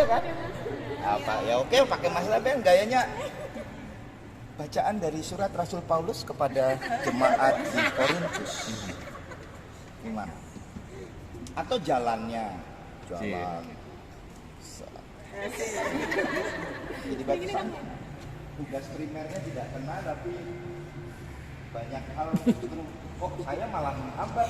kan? Apa ya oke pakai Mas Leben gayanya bacaan dari surat Rasul Paulus kepada jemaat di Korintus. Gimana? Atau jalannya jalan. Jadi bagi sama tugas primernya tidak kena tapi banyak hal justru kok saya malah menghambat.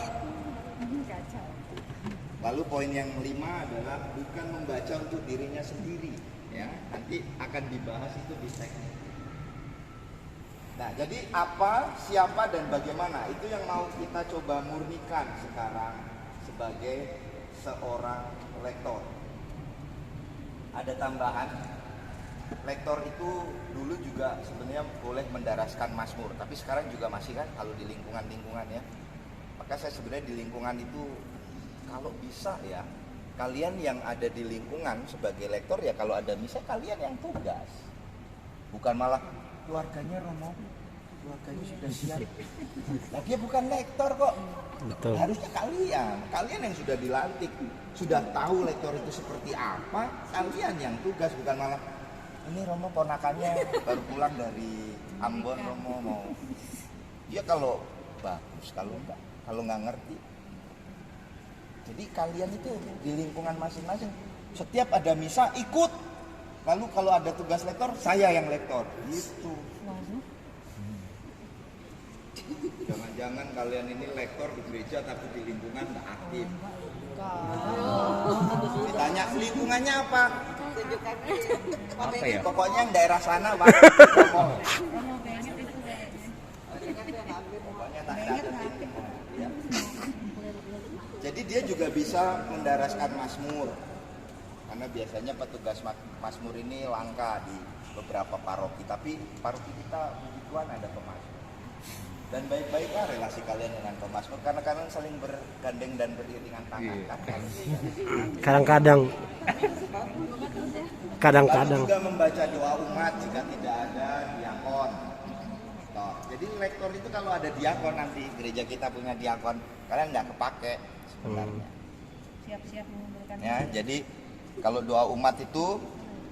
Lalu poin yang 5 adalah bukan membaca untuk dirinya sendiri, ya. Nanti akan dibahas itu di teknik. Nah, jadi apa, siapa dan bagaimana itu yang mau kita coba murnikan sekarang sebagai seorang lektor. Ada tambahan, lektor itu dulu juga sebenarnya boleh mendaraskan Mazmur, tapi sekarang juga masih kan kalau di lingkungan-lingkungan ya. Maka saya sebenarnya di lingkungan itu kalau bisa ya, kalian yang ada di lingkungan sebagai lektor ya kalau ada misa kalian yang tugas. Bukan malah keluarganya Romo, keluarganya sudah siap. Nah, dia bukan lektor kok. Betul. Harusnya kalian yang sudah dilantik, sudah tahu lektor itu seperti apa, kalian yang tugas, bukan malah ini Romo ponakannya baru pulang dari Ambon, Romo mau. Ya kalau bagus, kalau enggak, kalau nggak ngerti. Jadi kalian itu di lingkungan masing-masing, setiap ada misa ikut. Lalu kalau ada tugas lektor, saya yang lektor. Gitu. Jangan-jangan kalian ini lektor di gereja tapi di lingkungan nggak aktif. Ditanya lingkungannya apa? Apa ya? Pokoknya yang daerah sana, Pak. Pokoknya tak ada. Ya. Jadi dia juga bisa mendaraskan Mazmur. Karena biasanya petugas Mazmur ini langka di beberapa paroki, tapi paroki kita puji Tuhan ada pemazmur. Dan baik-baiklah relasi kalian dengan pemazmur karena kalian saling bergandeng dan beriringan tangan kan. Kadang-kadang juga membaca doa umat jika tidak ada diakon. Jadi lektor itu kalau ada diakon nanti gereja kita punya diakon, kalian nggak kepake sebenarnya. Siap-siap mengumpulkan. Ya, jadi kalau doa umat itu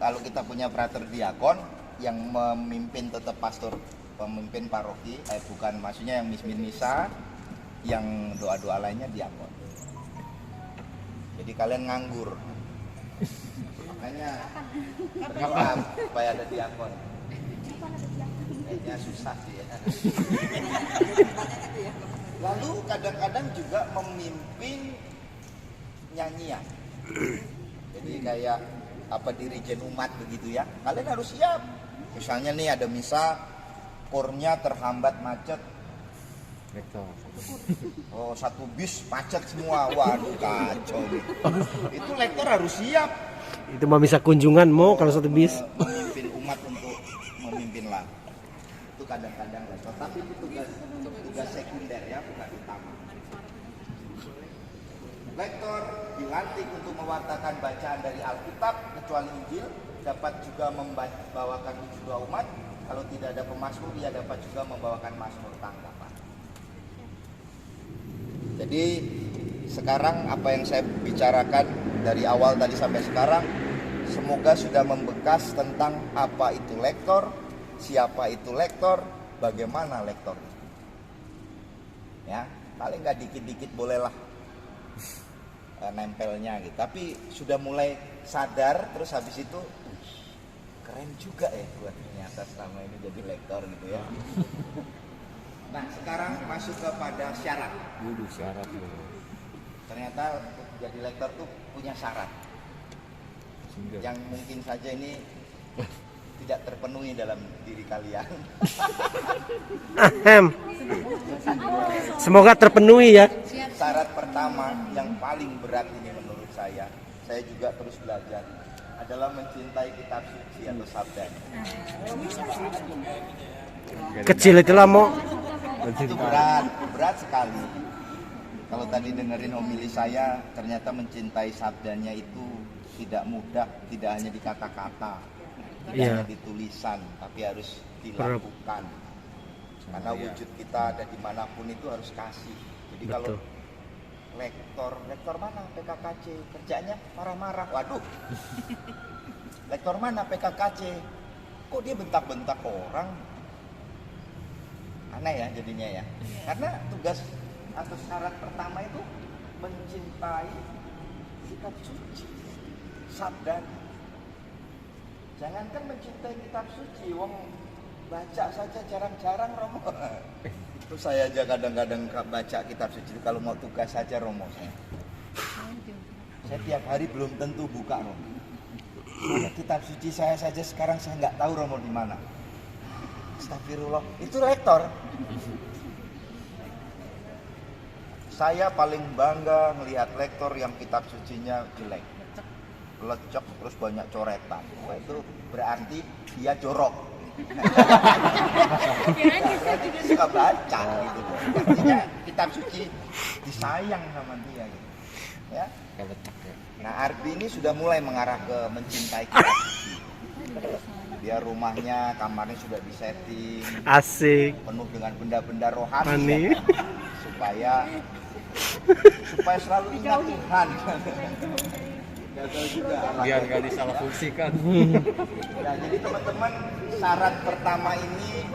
kalau kita punya frater diakon yang memimpin tetap pastor, pemimpin paroki, bukan maksudnya yang mimpin misa, yang doa-doa lainnya diakon. Jadi kalian nganggur. Makanya berdoa supaya ada diakon. Kayaknya susah sih ya. Lalu kadang-kadang juga memimpin nyanyian. Jadi kayak apa dirijen umat begitu ya. Kalian harus siap. Misalnya nih ada misa, kornya terhambat macet. Oh, satu bis macet semua. Waduh kacau nih. Itu lektor harus siap. itu mau bisa kunjungan mau kalau satu bis. Memimpin umat untuk memimpin lah. Itu kadang-kadang lektor. Tapi itu tugas sekunder ya, bukan utama. Lektor dilantik untuk mewartakan bacaan dari Alkitab kecuali Injil, dapat juga membawakan tujuh doa umat. Kalau tidak ada pemazmur, dia dapat juga membawakan mazmur tanggapan. Jadi sekarang apa yang saya bicarakan dari awal tadi sampai sekarang, semoga sudah membekas tentang apa itu lektor, siapa itu lektor, bagaimana lektor. Ya, paling nggak dikit-dikit bolehlah nempelnya gitu. Tapi sudah mulai sadar, terus habis itu keren juga ya buat ternyata selama ini jadi lektor gitu ya. Nah sekarang masuk kepada syarat. Syarat Ternyata jadi lektor tuh punya syarat yang mungkin saja ini tidak terpenuhi dalam diri kalian. Semoga terpenuhi ya. Syarat pertama yang paling berat ini menurut saya juga terus belajar, adalah mencintai kitab suci atau sabdanya. Kecil itulah mau. Itu berat sekali. Kalau tadi dengerin homili saya, ternyata mencintai sabdanya itu tidak mudah, tidak hanya di kata-kata, tidak hanya di tulisan, tapi harus dilakukan. Karena wujud kita ada dimanapun itu harus kasih. Jadi kalau lektor mana PKKC kerjanya marah-marah, waduh lektor mana PKKC? Kok dia bentak-bentak orang? Aneh ya jadinya ya. Karena tugas atau syarat pertama itu mencintai kitab suci, sabda. Jangankan mencintai kitab suci, wong baca saja jarang-jarang Romo. Itu saya aja kadang-kadang baca kitab suci kalau mau tugas saja Romo saya. Saya tiap hari belum tentu buka Romo. Kitab suci saya saja sekarang saya nggak tahu Romo di mana. Astagfirullah, itu rektor. Saya paling bangga melihat lektor yang kitab sucinya jelek, lecek, terus banyak coretan. Wah, itu berarti dia jorok. Berarti dia suka baca gitu. Artinya kitab suci disayang sama dia gitu. Ya. Nah, Arbi ini sudah mulai mengarah ke mencintai kitab suci. Dia rumahnya, kamarnya sudah disetting, Asik. penuh dengan benda-benda rohani ya, supaya selalu ingat Tuhan. Gak tahu juga. Biar gak disalah fungsikan. Nah, jadi teman-teman, syarat pertama ini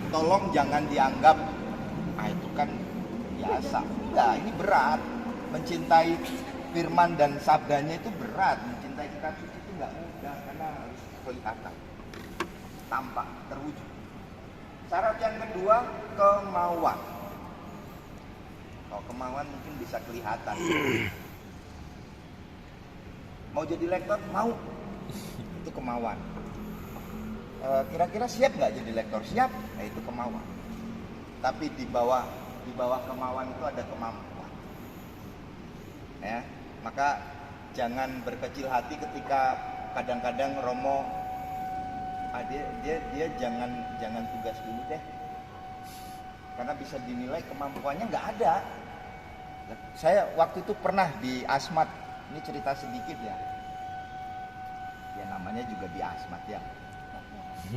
tolong jangan dianggap itu kan biasa. Enggak, ini berat. Mencintai firman dan sabdanya itu berat. Mencintai kitab suci itu enggak mudah karena harus kelihatan, tampak, terwujud. Syarat yang kedua, kemauan. Kemauan mungkin bisa kelihatan. Mau jadi lektor? Mau. Itu kemauan. Kira-kira siap nggak jadi lektor? Siap. Nah, itu kemauan. Tapi di bawah kemauan itu ada kemampuan. Ya, maka jangan berkecil hati ketika kadang-kadang Romo dia jangan tugas dulu deh, karena bisa dinilai kemampuannya nggak ada. Saya waktu itu pernah di Asmat, ini cerita sedikit ya namanya juga di Asmat ya,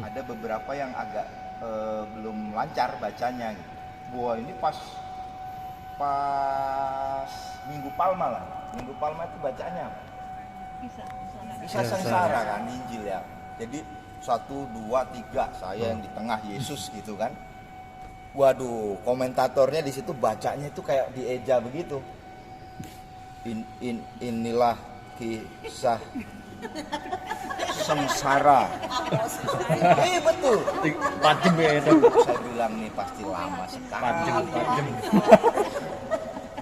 ada beberapa yang agak belum lancar bacanya gitu. Wah, ini pas Minggu Palma lah, Minggu Palma itu bacanya Kisah Sengsara kan, Injil ya. Jadi 1, 2, 3 saya yang di tengah, Yesus gitu kan. Waduh, komentatornya di situ bacanya itu kayak dieja begitu. Inilah kisah sengsara. Betul. Pajem ya itu. Saya bilang nih pasti lama sekali. Pajem.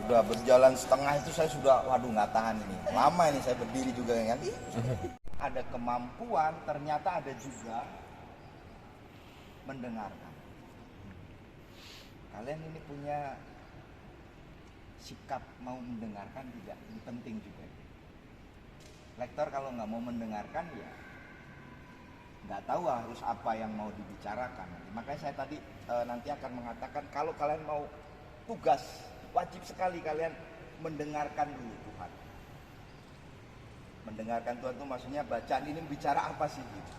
Udah berjalan setengah itu saya sudah, waduh nggak tahan ini. Lama ini saya berdiri juga kan. Ada kemampuan, ternyata ada juga mendengarkan. Kalian ini punya sikap mau mendengarkan tidak? Ini penting juga. Lektor kalau nggak mau mendengarkan ya nggak tahu harus apa yang mau dibicarakan. Makanya saya tadi nanti akan mengatakan kalau kalian mau tugas, wajib sekali kalian mendengarkan dulu Tuhan. Mendengarkan Tuhan itu maksudnya bacaan ini bicara apa sih gitu.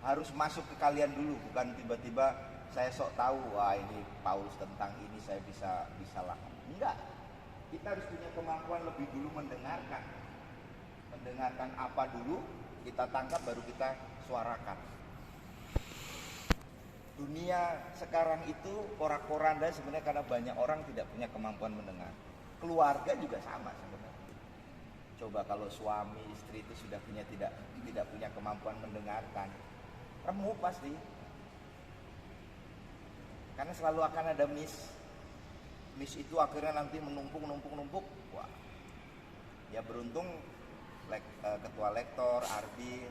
Harus masuk ke kalian dulu, bukan tiba-tiba saya sok tahu, wah ini Paulus tentang ini saya bisa lakukan. Enggak. Kita harus punya kemampuan lebih dulu mendengarkan. Mendengarkan apa dulu, kita tangkap baru kita suarakan. Dunia sekarang itu porak-poranda sebenarnya karena banyak orang tidak punya kemampuan mendengar. Keluarga juga sama sebenarnya. Coba kalau suami istri itu sudah tidak punya kemampuan mendengarkan, remuk pasti. Karena selalu akan ada miss itu akhirnya nanti menumpuk. Wah, ya beruntung ketua lektor Arbi,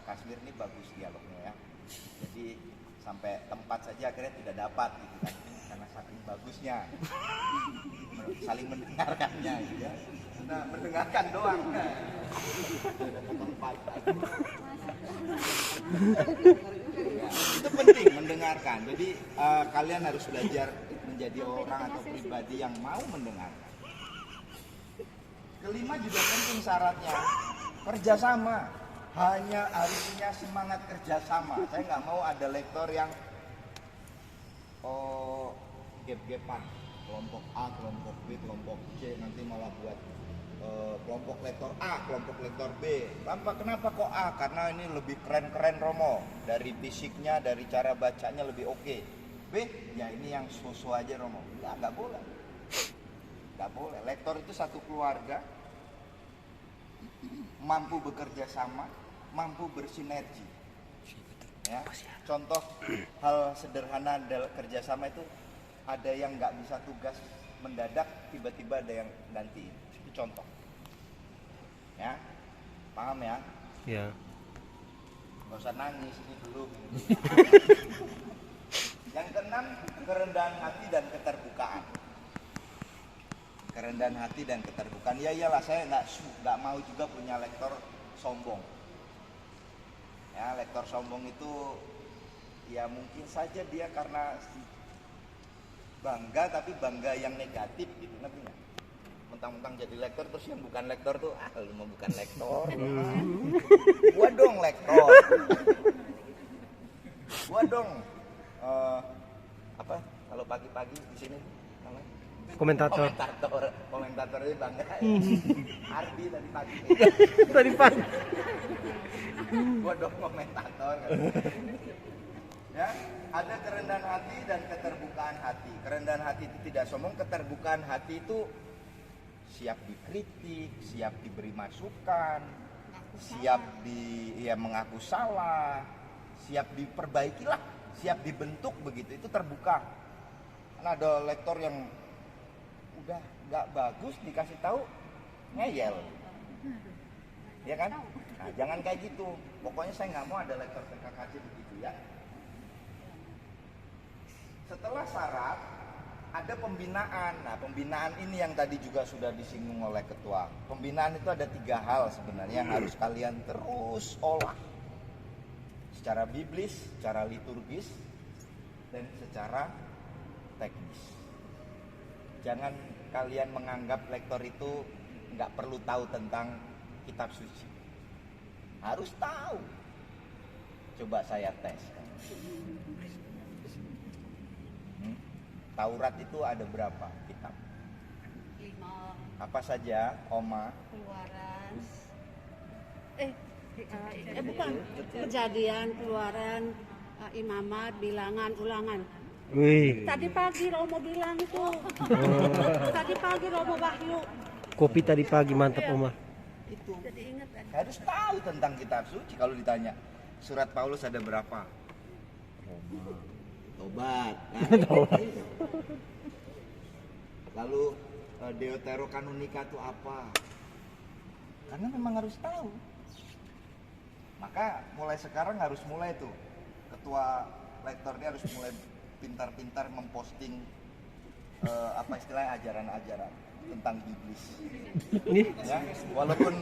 Kasmir ini bagus dialognya ya. Jadi sampai tempat saja akhirnya tidak dapat gitu kan, karena saking bagusnya saling mendengarkannya gitu ya. Nah, mendengarkan doang. Tempat. Itu penting mendengarkan. Jadi kalian harus belajar menjadi orang atau pribadi yang mau mendengarkan. Kelima juga penting syaratnya, kerjasama. Hanya harusnya semangat kerjasama. Saya nggak mau ada lektor yang gap-gapan, kelompok A, kelompok B, kelompok C, nanti malah buat kelompok lektor A, kelompok lektor B. Kenapa kok A? Karena ini lebih keren-keren Romo. Dari fisiknya, dari cara bacanya lebih oke. B, ya ini yang so-so aja Romo. Nggak boleh. Nggak boleh. Lektor itu satu keluarga, mampu bekerja sama, mampu bersinergi. Ya, contoh hal sederhana dalam kerjasama itu, ada yang nggak bisa tugas mendadak, tiba-tiba ada yang gantiin. Itu contoh. Ya, paham ya? Ya. Gak usah nangis, ini belum. Yang keenam, kerendahan hati dan keterbukaan. Kerendahan hati dan keterbukaan. Ya iyalah, saya nggak mau juga punya lektor sombong. Ya, lektor sombong itu ya mungkin saja dia karena bangga, tapi bangga yang negatif gitu, ngerti nggak? Mentang-mentang jadi lektor terus yang bukan lektor tuh, lu mau bukan lektor, gua dong lektor, gua dong apa kalau pagi-pagi di sini namanya Komentator. komentator itu bangga. Ardi tadi pagi. Tadi pagi. Gua dong komentator. Ya, ada kerendahan hati dan keterbukaan hati. Kerendahan hati itu tidak sombong, keterbukaan hati itu siap dikritik, siap diberi masukan, siap mengaku salah, siap diperbaikilah, siap dibentuk begitu. Itu terbuka. Karena ada lektor yang udah nggak bagus dikasih tahu ngeyel, ya kan? Nah, jangan kayak gitu. Pokoknya saya nggak mau ada lektor PKKC begitu ya. Setelah syarat, ada pembinaan. Nah, pembinaan ini yang tadi juga sudah disinggung oleh ketua. Pembinaan itu ada 3 hal sebenarnya yang harus kalian terus olah. Secara biblis, secara liturgis, dan secara teknis. Jangan kalian menganggap lektor itu nggak perlu tahu tentang kitab suci. Harus tahu. Coba saya tes. Taurat itu ada berapa kitab? 5. Apa saja, Oma? Keluaran. Bukan. Kejadian, Keluaran, Imamat, Bilangan, Ulangan. Wih, Tadi pagi Romo bilang itu. Tadi pagi Romo Wahyu. kopi tadi pagi mantap Oma. Itu. Jadi ingat kan? Harus tahu tentang kitab suci. Kalau ditanya, surat Paulus ada berapa? Tobat. Kan? Lalu Deuterokanonika itu apa? Karena memang harus tahu. Maka mulai sekarang harus mulai tuh. Ketua lektor ini harus mulai pintar-pintar memposting apa istilahnya ajaran-ajaran tentang biblis. Ya, walaupun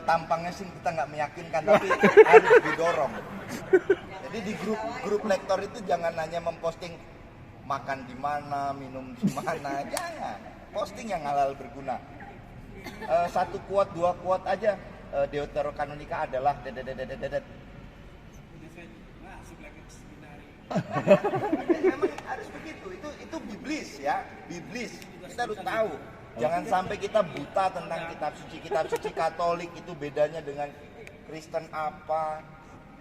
tampangnya sih kita nggak meyakinkan, tapi harus didorong. Jadi di grup lektor itu jangan hanya memposting makan di mana, minum di mana, jangan. Posting yang halal berguna. 1 quote, 2 quote aja. Deuterokanonika adalah dedet. Memang harus begitu. Itu biblis ya, biblis. Kita harus tahu. Jangan sampai kita buta tentang kitab suci. Kitab suci Katolik itu bedanya dengan Kristen apa?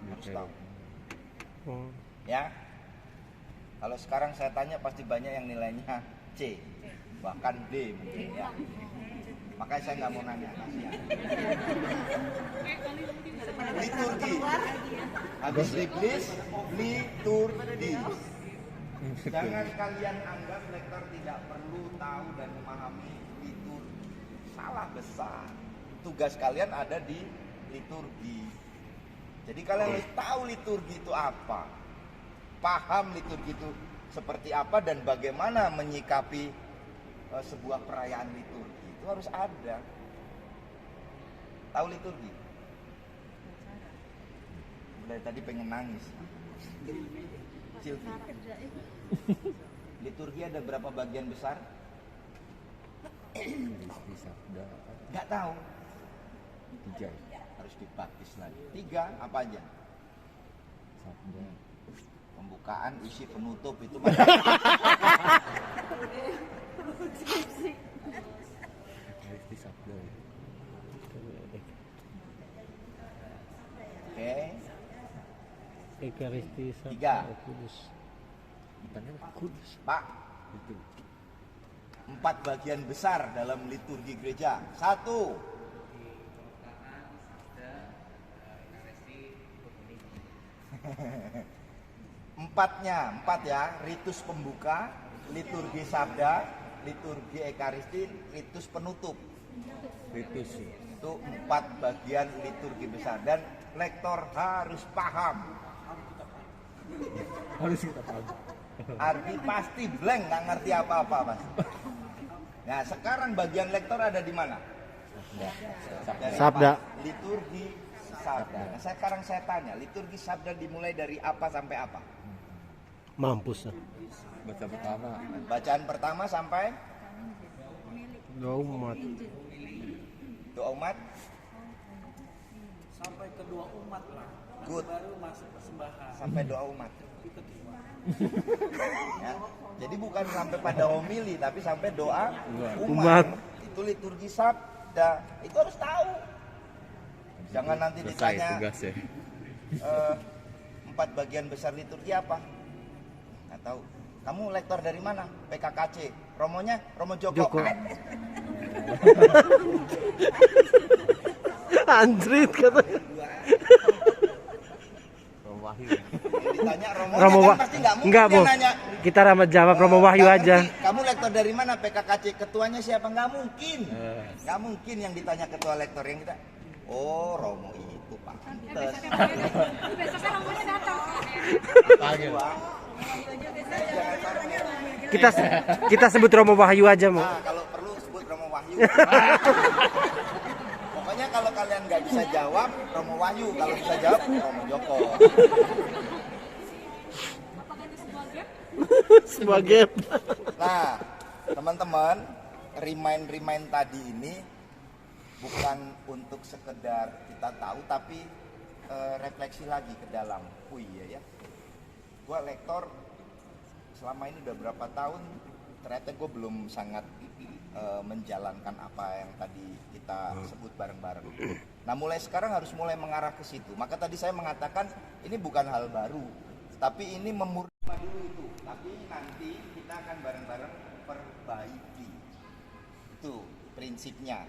Harus tahu. Ya. Kalau sekarang saya tanya pasti banyak yang nilainya C, bahkan D mungkin ya. Makanya saya nggak mau nanya. Liturgi. Habis biblis, liturgi. Jangan kalian anggap lektor tidak perlu tahu dan memahami liturgi. Salah besar. Tugas kalian ada di liturgi. Jadi kalian harus tahu liturgi itu apa. Paham liturgi itu seperti apa dan bagaimana menyikapi sebuah perayaan liturgi. Itu harus ada. Tahu liturgi? Dari tadi pengen nangis. Silvi. Liturgi ada berapa bagian besar? Nggak tahu. 3. Harus dibaptis lagi. 3 apa aja? Pembukaan, isi, penutup itu macam. Ekaristi Tiga. Sabda Kudus. Kudus. Pak. Itu. 4 bagian besar dalam liturgi gereja. 1. Empat ya, ritus pembuka, liturgi sabda, liturgi ekaristi, ritus penutup. Ritus. Itu 4 bagian liturgi besar dan lektor harus paham. Harus kita paham. Ardi pasti blank, nggak ngerti apa-apa, Mas. Nah, sekarang bagian lektor ada di mana? Dari Sabda. apa? Liturgi sabda. Nah, sekarang saya tanya, liturgi sabda dimulai dari apa sampai apa? Mampus lah. Baca pertama. Bacaan pertama sampai Doa umat. doa umat. Sampai kedua umat lah. Good. Baru masuk persembahan. Sampai doa umat. Ya, jadi bukan sampai pada homili, tapi sampai doa umat. Umat. Itu liturgi sabda. Itu harus tahu. Jangan nanti Selesai ditanya tugasnya. 4 bagian besar liturgi apa? Nggak tahu. Kamu lektor dari mana? PKKC. Romonya Romo Joko. Joko. Anjrit kata. Romo Wahyu. Yang ditanya Romonya Romo kan Wah. pasti nggak mungkin Enggak, dia Bu. nanya. Kita ramah jawab Romo Wahyu Nggak aja. ngerti. Kamu lektor dari mana? PKKC. Ketuanya siapa? Nggak mungkin. Nggak mungkin yang ditanya ketua lektor yang kita. Oh, Romo itu Pak. Pantes. Besoknya rombongan datang. Panggil. Kita sebut Romo Wahyu aja, Mo. Nah, kalau perlu sebut Romo Wahyu. Pokoknya kalau kalian nggak bisa jawab, Romo Wahyu. Kalau bisa jawab, Romo Joko. Sebagai Nah, teman-teman, remind tadi ini bukan untuk sekedar kita tahu, tapi refleksi lagi ke dalam. Oh iya ya, gua lektor selama ini udah berapa tahun, ternyata gue belum sangat menjalankan apa yang tadi kita sebut bareng-bareng. Nah, mulai sekarang harus mulai mengarah ke situ. Maka tadi saya mengatakan ini bukan hal baru, tapi ini memurni dulu itu. Tapi nanti kita akan bareng-bareng perbaiki. Itu prinsipnya.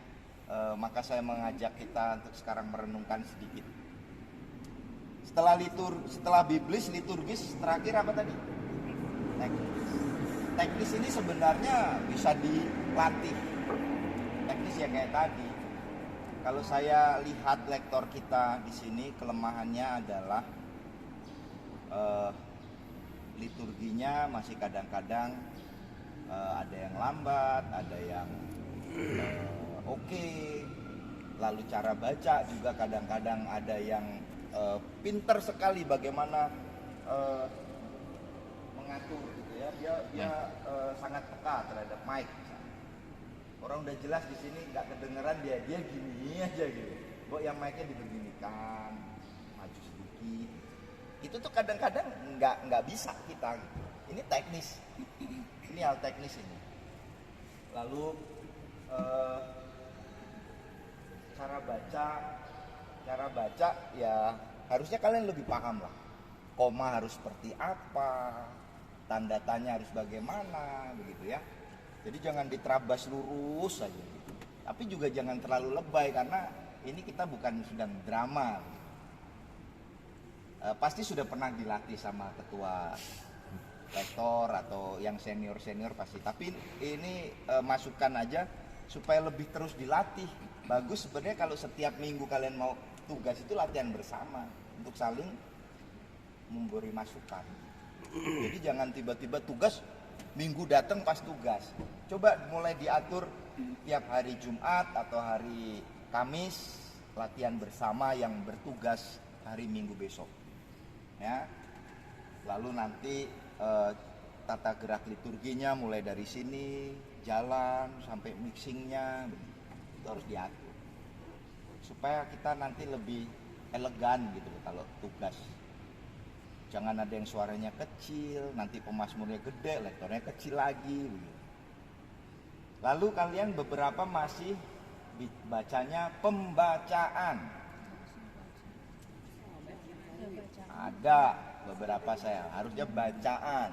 Maka saya mengajak kita untuk sekarang merenungkan sedikit. Setelah biblis, liturgis, terakhir apa tadi? Teknis. Teknis ini sebenarnya bisa dilatih. Teknis ya kayak tadi. Kalau saya lihat lektor kita di sini, kelemahannya adalah liturginya masih kadang-kadang ada yang lambat, ada yang oke. Lalu cara baca juga kadang-kadang ada yang pinter sekali bagaimana mengatur gitu ya. Dia sangat peka terhadap mic. Orang udah jelas di sini nggak kedengeran, dia gini aja gitu. Kok yang mic-nya dibeginikan, maju sedikit. Itu tuh kadang-kadang nggak bisa kita gitu. Ini teknis. Ini hal teknis ini. Lalu cara baca ya harusnya kalian lebih paham lah. Koma harus seperti apa, tanda tanya harus bagaimana, begitu ya. Jadi jangan diterabas lurus saja gitu. Tapi juga jangan terlalu lebay karena ini kita bukan sedang drama. Pasti sudah pernah dilatih sama ketua lektor atau yang senior pasti. Tapi ini masukan aja supaya lebih terus dilatih. Bagus sebenarnya kalau setiap minggu kalian mau tugas itu latihan bersama untuk saling memberi masukan. Jadi jangan tiba-tiba tugas minggu datang pas tugas. Coba mulai diatur tiap hari Jumat atau hari Kamis latihan bersama yang bertugas hari Minggu besok. Ya. Lalu nanti tata gerak liturginya mulai dari sini jalan sampai mixingnya itu harus diatur supaya kita nanti lebih elegan gitu kalau tugas. Jangan ada yang suaranya kecil, nanti pemazmurnya gede, lektornya kecil lagi. Lalu kalian beberapa masih bacanya pembacaan. Ada beberapa saya harusnya bacaan.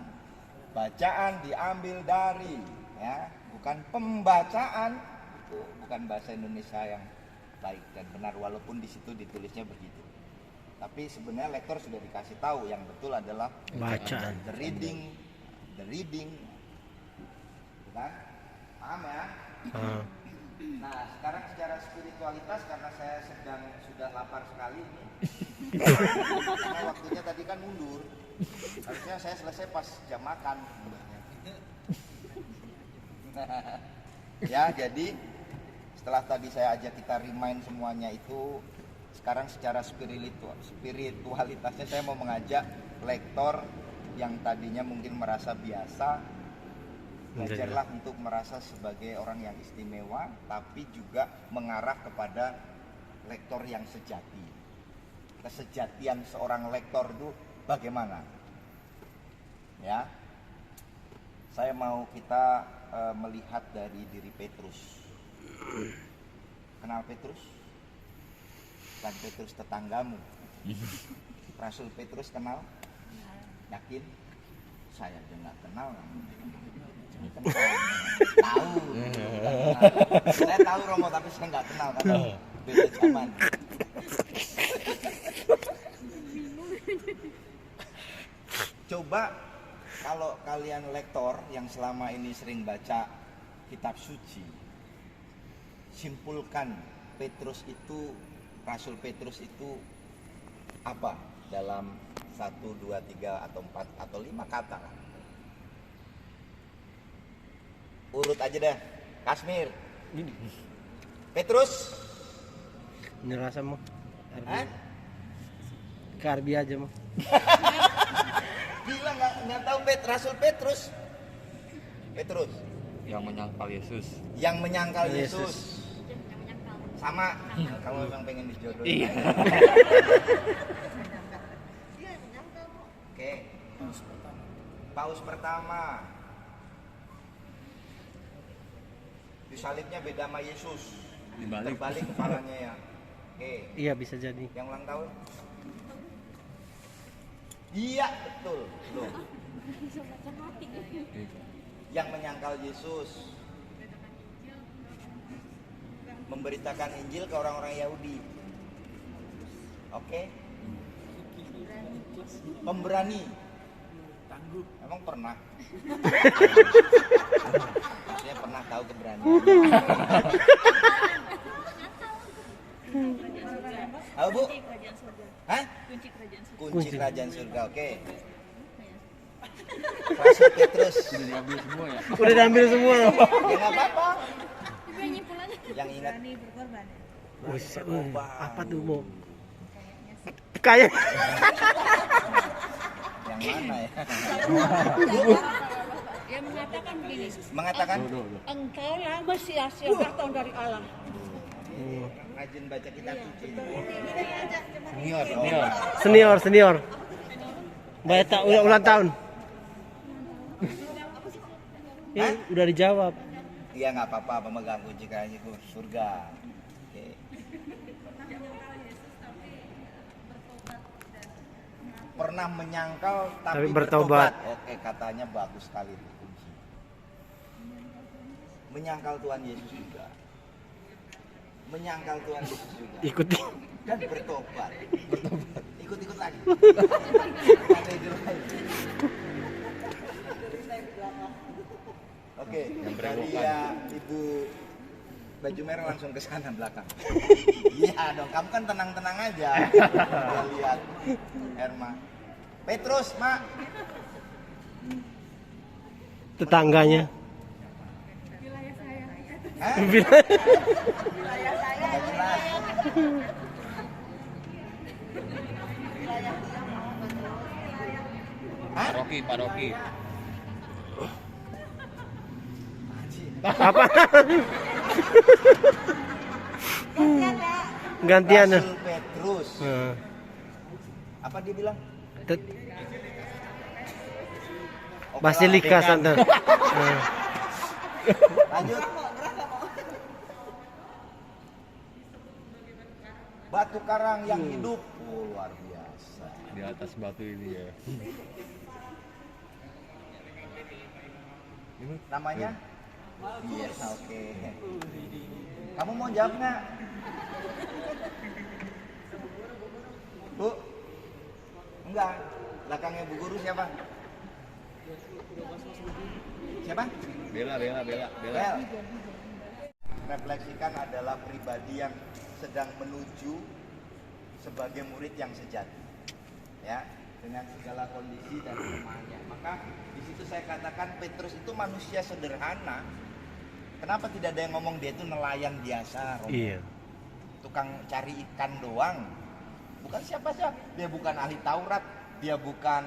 Bacaan diambil dari, ya, bukan pembacaan. Itu bukan bahasa Indonesia yang baik dan benar, walaupun di situ ditulisnya begitu. Tapi sebenarnya lektor sudah dikasih tahu yang betul adalah Bacaan. the reading, bukan? Paham ya? Ah. Nah, sekarang secara spiritualitas karena saya sudah lapar sekali ini. Karena waktunya tadi kan mundur. Harusnya saya selesai pas jam makan. Ya, jadi setelah tadi saya ajak kita remind semuanya itu, sekarang secara spiritualitasnya saya mau mengajak lektor yang tadinya mungkin merasa biasa, belajarlah untuk merasa sebagai orang yang istimewa, tapi juga mengarah kepada lektor yang sejati. Kesejatian seorang lektor itu bagaimana? Ya, saya mau kita melihat dari diri Petrus. Kenal Petrus? Dan Petrus tetanggamu. Rasul Petrus kenal? Yakin? Saya aja nggak kenal. Tahu. Saya tahu Romo, tapi saya nggak kenal karena beda zaman. Coba kalau kalian lektor yang selama ini sering baca kitab suci, simpulkan Petrus itu, Rasul Petrus itu apa dalam 1, 2, 3 atau 4 atau 5 kata. Urut aja deh. Kasmir. Petrus. Ini rasa mau. Hah? Karbi aja mau. Gila nggak tahu Rasul Petrus. Petrus Yang menyangkal Yesus. yang menyangkal Yesus. Yesus. Sama kalau memang pengen dijodohin. Iya. Oke. Paus pertama. Disalibnya beda sama Yesus. Dibalik. Terbalik kepalanya ya. Oke. Iya bisa jadi. Yang ulang tahun? Iya betul. Loh. Yang menyangkal Yesus, memberitakan Injil ke orang-orang Yahudi. Oke. Pemberani. Tangguh. Emang pernah? Saya pernah tahu keberanian. Halo Bu? Hah? Kunci kerajaan surga. Oke. Rasul Petrus. Sudah diambil semua ya. Udah diambil semua. Ya nggak apa-apa. Yang ingat. Buset, apa tuh mau? Kayak Yang mana ya? Dia mengatakan begini, Mengatakan engkau lah Mesias yang datang dari Allah. rajin baca kitab suci. Senior. senior. Baca ulang tahun. Ya, udah dijawab. Iya nggak apa-apa, pemegang kunci kerajaan surga. Oke. Pernah menyangkal tapi Tapi bertobat. Oke, katanya bagus sekali itu kunci. Menyangkal Tuhan Yesus juga. Menyangkal Tuhan Yesus juga. Ikuti. Dan bertobat. Ikut-ikut lagi. Ada ide lain. Oke, dari ya Ibu baju merah langsung ke sana belakang. Iya dong, kamu kan tenang-tenang aja. Kita lihat Herma. Petrus, Mak. Tetangganya. Hah? Bilang. Nggak jelas. Hah? Paroki. Apa? Gantian. Rasul Petrus. Nah, Apa dia bilang? tet- Oke Basilika lah, Santa. Nah, lanjut. Batu karang yang hidup. Oh, luar biasa. Di atas batu ini ya. Ini Namanya? Yes, oke. Kamu mau jawab nggak? Bu? Enggak. Belakangnya Bu Guru siapa? Siapa? Bela. Bel. Refleksikan adalah pribadi yang sedang menuju sebagai murid yang sejati. Ya, dengan segala kondisi dan kelemahannya. Maka di situ saya katakan Petrus itu manusia sederhana. Kenapa tidak ada yang ngomong dia itu nelayan biasa, Romo? Iya. Tukang cari ikan doang. Bukan siapa-siapa. Dia bukan ahli Taurat, dia bukan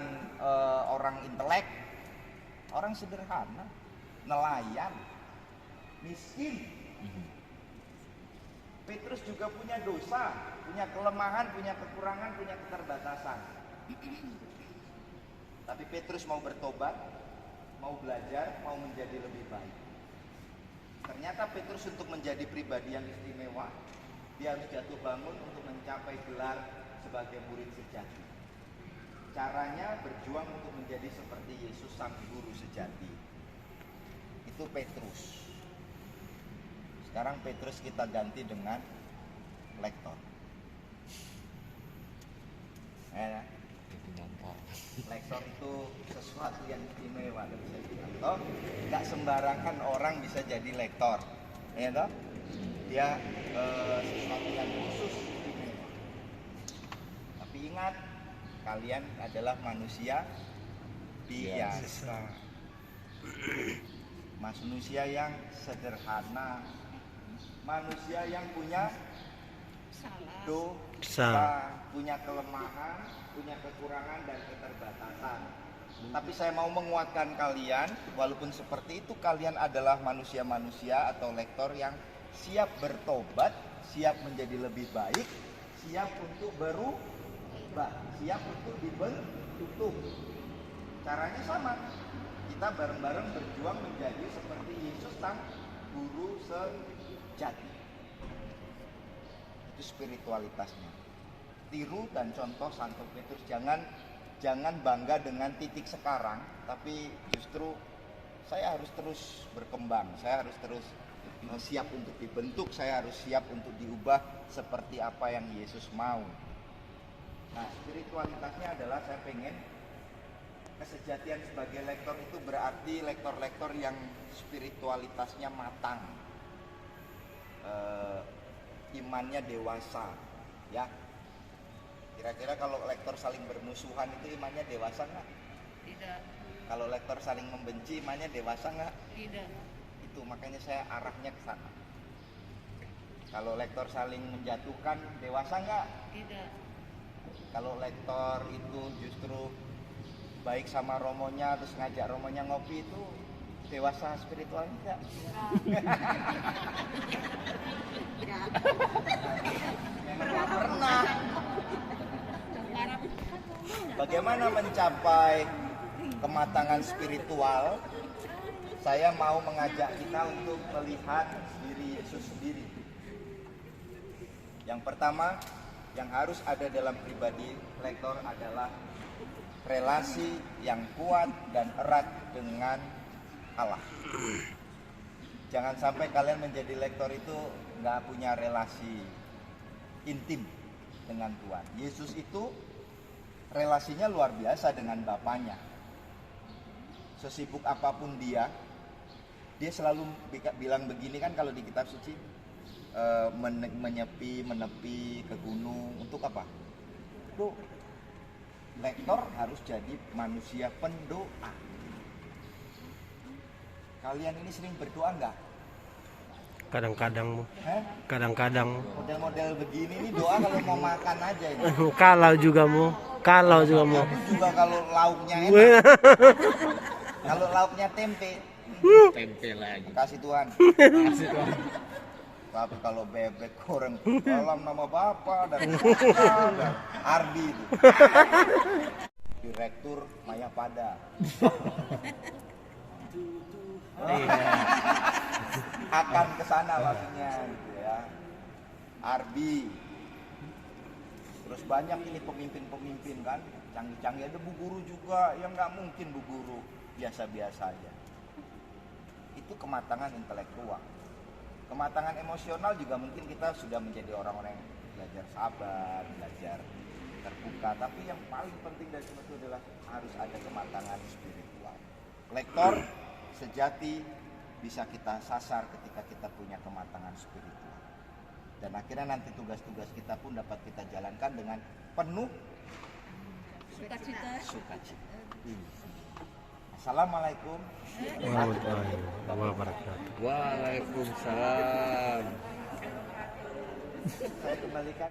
orang intelek. Orang sederhana, nelayan, miskin. Petrus juga punya dosa, punya kelemahan, punya kekurangan, punya keterbatasan. Tapi Petrus mau bertobat, mau belajar, mau menjadi lebih baik. Ternyata Petrus untuk menjadi pribadi yang istimewa, dia harus jatuh bangun untuk mencapai gelar sebagai murid sejati. Caranya berjuang untuk menjadi seperti Yesus sang guru sejati. Itu Petrus. Sekarang Petrus kita ganti dengan lektor. Ya. Lektor itu sesuatu yang istimewa dari saya bilang. Toh, nggak sembarangan orang bisa jadi lektor, ya toh? Dia sesuatu yang khusus istimewa. Tapi ingat, kalian adalah manusia biasa, manusia yang sederhana, manusia yang punya dosa, punya kelemahan, punya kekurangan dan keterbatasan. Tapi saya mau menguatkan kalian, walaupun seperti itu kalian adalah manusia-manusia atau lektor yang siap bertobat, siap menjadi lebih baik, siap untuk berubah, siap untuk dibentuk. Caranya sama, kita bareng-bareng berjuang menjadi seperti Yesus sang guru sejati. Itu spiritualitasnya. Tiru dan contoh Santo Petrus. Jangan bangga dengan titik sekarang, tapi justru saya harus terus berkembang, saya harus terus siap untuk dibentuk, saya harus siap untuk diubah seperti apa yang Yesus mau. Nah, spiritualitasnya adalah saya pengen kesejatian sebagai lektor itu berarti lektor-lektor yang spiritualitasnya matang, imannya dewasa, ya. Kira-kira kalau lektor saling bermusuhan itu imannya dewasa nggak? Tidak. Kalau lektor saling membenci imannya dewasa nggak? Tidak. Itu makanya saya arahnya ke sana. Kalau lektor saling menjatuhkan dewasa nggak? Tidak. Kalau lektor itu justru baik sama romonya terus ngajak romonya ngopi itu dewasa spiritual enggak? Memang pernah. Bagaimana mencapai kematangan spiritual? Saya mau mengajak kita untuk melihat diri Yesus sendiri. Yang pertama, yang harus ada dalam pribadi lektor adalah relasi yang kuat dan erat dengan Allah. Jangan sampai kalian menjadi lektor itu nggak punya relasi intim dengan Tuhan. Yesus itu relasinya luar biasa dengan Bapaknya. Sesibuk apapun dia selalu bilang begini kan kalau di kitab suci, menepi ke gunung. Untuk apa? Itu lektor harus jadi manusia pendoa. Kalian ini sering berdoa enggak? Kadang-kadang, kadang-kadang. Model-model begini nih doa kalau mau makan aja ini. Kalau juga mau. Aku juga kalau lauknya enak. Kalau lauknya tempe lagi. kasih Tuhan. Tapi kalau bebek goreng dalam nama Bapa dan Ardi itu. Direktur Mayapada. Akan ke sana maksudnya gitu ya. Arbi. Terus banyak ini pemimpin-pemimpin kan, canggih-canggih, ada Bu Guru juga yang nggak mungkin Bu Guru biasa-biasa aja. Itu kematangan intelektual. Kematangan emosional juga mungkin kita sudah menjadi orang-orang yang belajar sabar, belajar terbuka. Tapi yang paling penting dari semua itu adalah harus ada kematangan spiritual. Lektor sejati bisa kita sasar ketika kita punya kematangan spiritual. Dan akhirnya nanti tugas-tugas kita pun dapat kita jalankan dengan penuh Sukacita. sukacita. Assalamualaikum. Warahmatullahi wabarakatuh. Waalaikumsalam. Saya kembalikan.